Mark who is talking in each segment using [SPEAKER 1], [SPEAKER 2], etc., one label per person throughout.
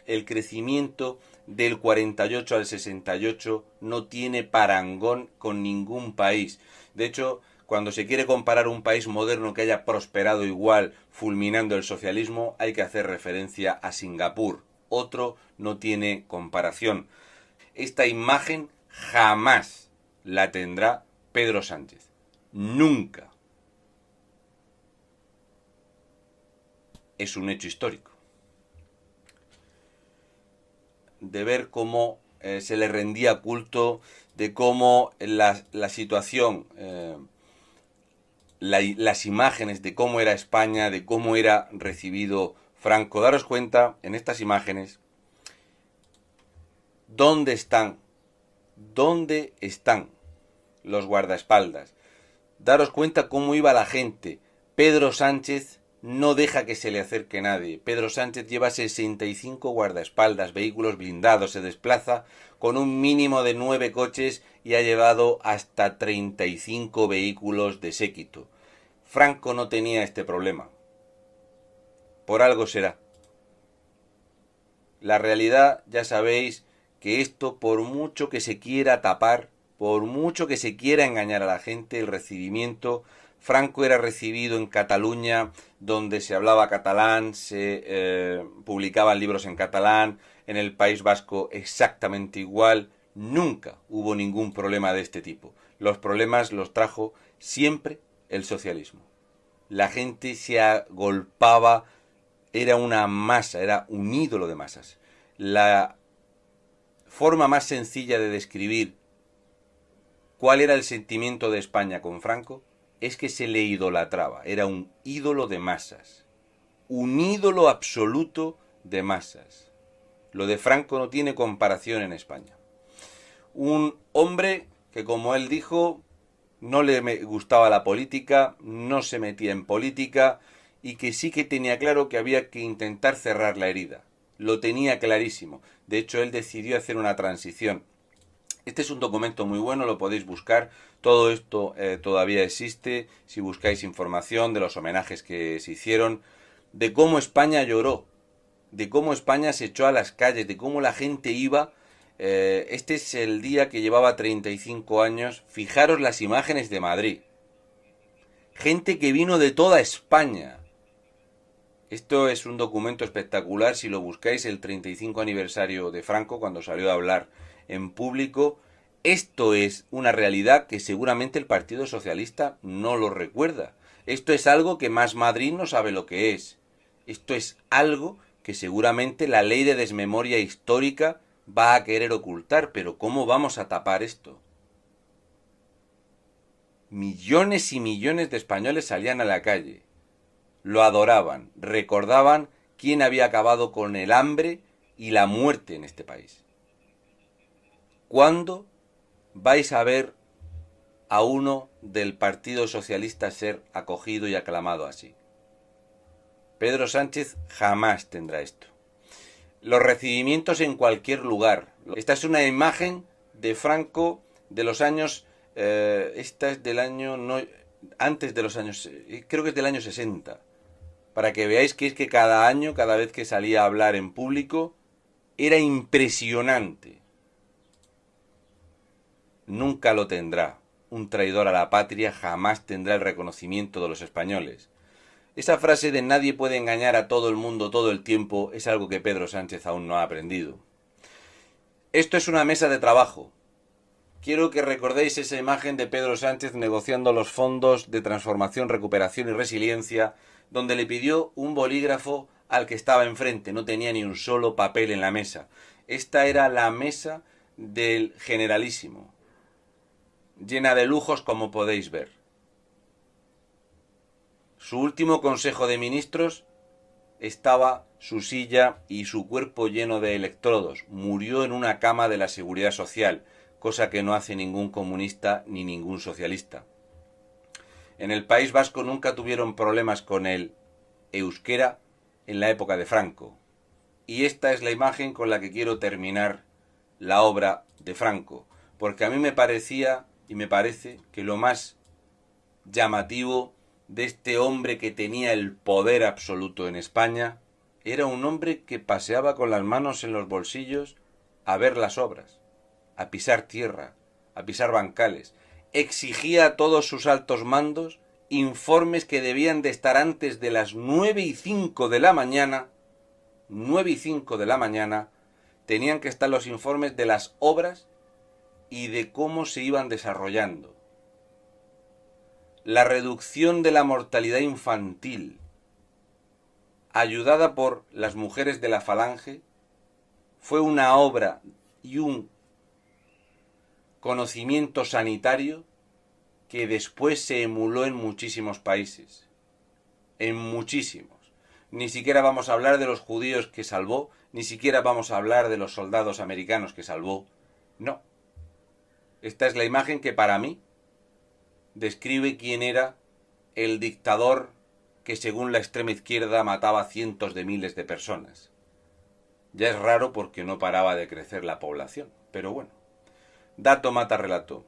[SPEAKER 1] el crecimiento del 48 al 68 no tiene parangón con ningún país. De hecho, cuando se quiere comparar un país moderno que haya prosperado igual, fulminando el socialismo, hay que hacer referencia a Singapur. Otro no tiene comparación. Esta imagen jamás la tendrá Pedro Sánchez. Nunca. Es un hecho histórico. De ver cómo se le rendía culto, de cómo la situación, las imágenes de cómo era España, de cómo era recibido Franco. Daros cuenta en estas imágenes dónde están los guardaespaldas. Daros cuenta cómo iba la gente. Pedro Sánchez no deja que se le acerque nadie. Pedro Sánchez lleva 65 guardaespaldas, vehículos blindados, se desplaza con un mínimo de 9 coches y ha llevado hasta 35 vehículos de séquito. Franco no tenía este problema. Por algo será. La realidad, ya sabéis, que esto, por mucho que se quiera tapar, por mucho que se quiera engañar a la gente, el recibimiento, Franco era recibido en Cataluña, donde se hablaba catalán, se publicaban libros en catalán, en el País Vasco exactamente igual. Nunca hubo ningún problema de este tipo. Los problemas los trajo siempre el socialismo. La gente se agolpaba, era una masa, era un ídolo de masas. La forma más sencilla de describir cuál era el sentimiento de España con Franco es que se le idolatraba, era un ídolo de masas, un ídolo absoluto de masas. Lo de Franco no tiene comparación en España. Un hombre que, como él dijo, no le gustaba la política, no se metía en política y que sí que tenía claro que había que intentar cerrar la herida. Lo tenía clarísimo. De hecho, él decidió hacer una transición. Este es un documento muy bueno, lo podéis buscar. Todo esto todavía existe. Si buscáis información de los homenajes que se hicieron, de cómo España lloró, de cómo España se echó a las calles, de cómo la gente iba. Este es el día que llevaba 35 años. Fijaros las imágenes de Madrid. Gente que vino de toda España. Esto es un documento espectacular. Si lo buscáis, el 35 aniversario de Franco, cuando salió a hablar en público. Esto es una realidad que seguramente el Partido Socialista no lo recuerda. Esto es algo que Más Madrid no sabe lo que es. Esto es algo que seguramente la ley de desmemoria histórica va a querer ocultar. Pero ¿cómo vamos a tapar esto? Millones y millones de españoles salían a la calle. Lo adoraban, recordaban quién había acabado con el hambre y la muerte en este país. ¿Cuándo vais a ver a uno del Partido Socialista ser acogido y aclamado así? Pedro Sánchez jamás tendrá esto. Los recibimientos en cualquier lugar. Esta es una imagen de Franco de los años... esta es del año... No, antes de los años... creo que es del año 60. Para que veáis que es que cada año, cada vez que salía a hablar en público, era impresionante. Nunca lo tendrá. Un traidor a la patria jamás tendrá el reconocimiento de los españoles. Esa frase de nadie puede engañar a todo el mundo todo el tiempo es algo que Pedro Sánchez aún no ha aprendido. Esto es una mesa de trabajo. Quiero que recordéis esa imagen de Pedro Sánchez negociando los fondos de transformación, recuperación y resiliencia, donde le pidió un bolígrafo al que estaba enfrente. No tenía ni un solo papel en la mesa. Esta era la mesa del Generalísimo, llena de lujos, como podéis ver. Su último consejo de ministros estaba su silla y su cuerpo lleno de electrodos. Murió en una cama de la Seguridad Social, cosa que no hace ningún comunista ni ningún socialista. En el País Vasco nunca tuvieron problemas con el euskera en la época de Franco. Y esta es la imagen con la que quiero terminar la obra de Franco, porque a mí me parecía y me parece que lo más llamativo de este hombre que tenía el poder absoluto en España Era un hombre que paseaba con las manos en los bolsillos a ver las obras, a pisar tierra, a pisar bancales. Exigía a todos sus altos mandos informes que debían de estar antes de las 9:05 de la mañana. 9:05 de la mañana tenían que estar los informes de las obras y de cómo se iban desarrollando. La reducción de la mortalidad infantil, ayudada por las mujeres de la Falange, fue una obra y un conocimiento sanitario que después se emuló en muchísimos países. En muchísimos. Ni siquiera vamos a hablar de los judíos que salvó, ni siquiera vamos a hablar de los soldados americanos que salvó. No. Esta es la imagen que para mí describe quién era el dictador que según la extrema izquierda mataba a cientos de miles de personas. Ya es raro porque no paraba de crecer la población, pero bueno. Dato mata relato.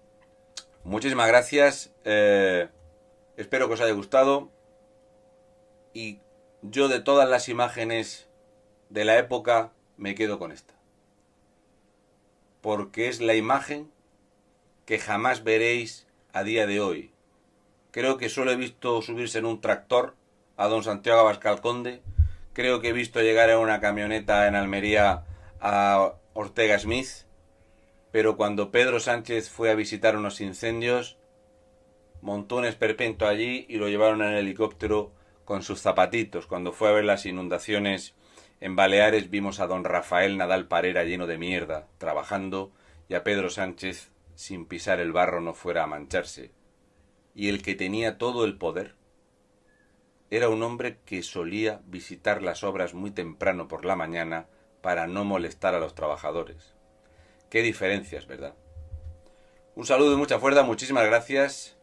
[SPEAKER 1] Muchísimas gracias. Espero que os haya gustado. Y yo de todas las imágenes de la época me quedo con esta. Porque es la imagen que jamás veréis a día de hoy. Creo que solo he visto subirse en un tractor a don Santiago Abascal Conde. Creo que he visto llegar en una camioneta en Almería a Ortega Smith. Pero cuando Pedro Sánchez fue a visitar unos incendios, montó un esperpento allí y lo llevaron en helicóptero con sus zapatitos. Cuando fue a ver las inundaciones en Baleares, vimos a don Rafael Nadal Parera lleno de mierda, trabajando, y a Pedro Sánchez sin pisar el barro no fuera a mancharse. Y el que tenía todo el poder era un hombre que solía visitar las obras muy temprano por la mañana para no molestar a los trabajadores. Qué diferencias, ¿verdad? Un saludo y mucha fuerza, muchísimas gracias.